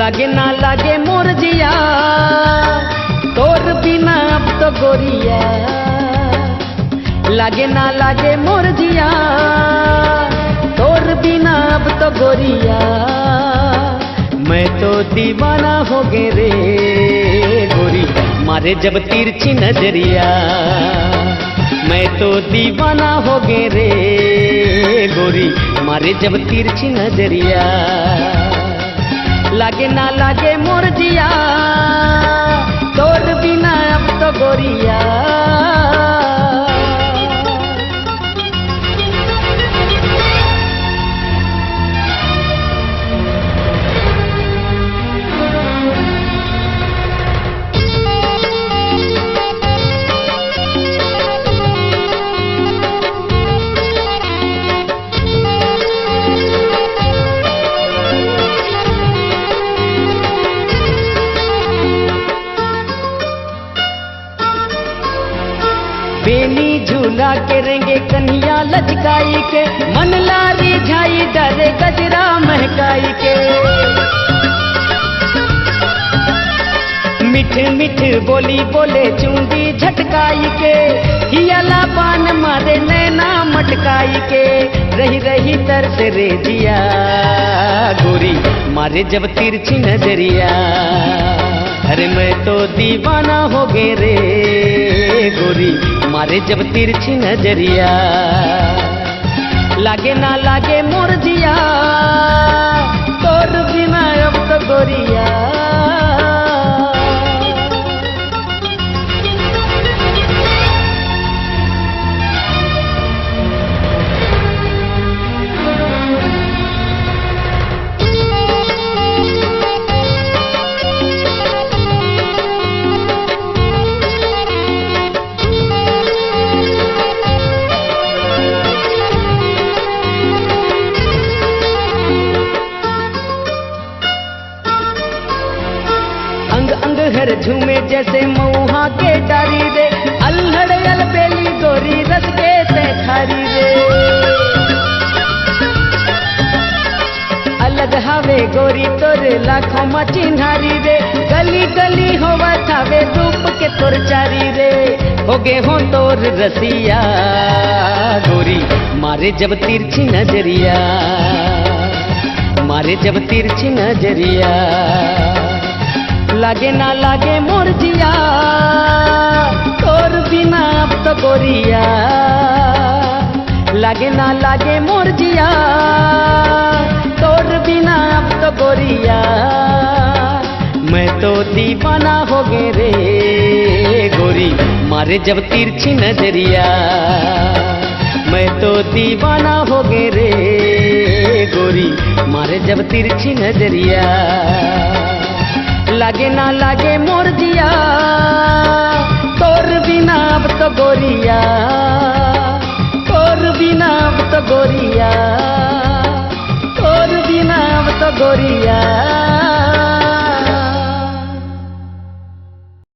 लागे ना लागे मोर जिया तोर बिना अब तो गोरिया। लागे ना लागे मोर जिया तोर बिना अब तो गोरिया। मैं तो दीवाना हो गे रे गोरी मारे जब तिरछी नजरिया। मैं तो दीवाना हो गे रे गोरी मारे जब तिरछी नजरिया। लागे ना लागे मोर जिया तोर बिना अब तो गोरिया। बेनी झूला के रेंगे कन्हैया लचकाई के मन लारी झाई डरे गजरा महकाई के। मिठ मिठ बोली बोले चूंदी झटकाई के हियला पान मारे नैना मटकाई के। रही रही तरस रे जिया गोरी मारे जब तिरछी नजरिया। अरे मैं तो दीवाना हो गे रे गोरी मारे जब तिरछी नजरिया। लागे ना लागे मोर जिया तोर बिना अब तो गोरिया। अंग अंग हर झूमे जैसे मऊहा के डारी रे। अल्हड़ अलबेली गोरी रस के से खारी रे। अलग हवे गोरी तोरे लाखों में चिन्हारी रे। गली गली होवा थावे रूप के तोर चारी रे। होगे हो तोर रसिया गोरी मारे जब तिरछी नजरिया। मारे जब तिरछी नजरिया। लागे ना लागे मोर जिया तोर बिना अब तो गोरिया। लागे ना लागे मोर जिया तोर बिना अब तो गोरिया। मैं तो दीवाना हो गे रे गोरी मारे जब तिरछी नजरिया। मैं तो दीवाना हो गे रे गोरी मारे जब तिरछी नजरिया। लागे ना लागे मोर जिया तोर बिना अब तो गोरिया। तोर बिना अब तो गोरिया। तोर बिना अब तो गोरिया।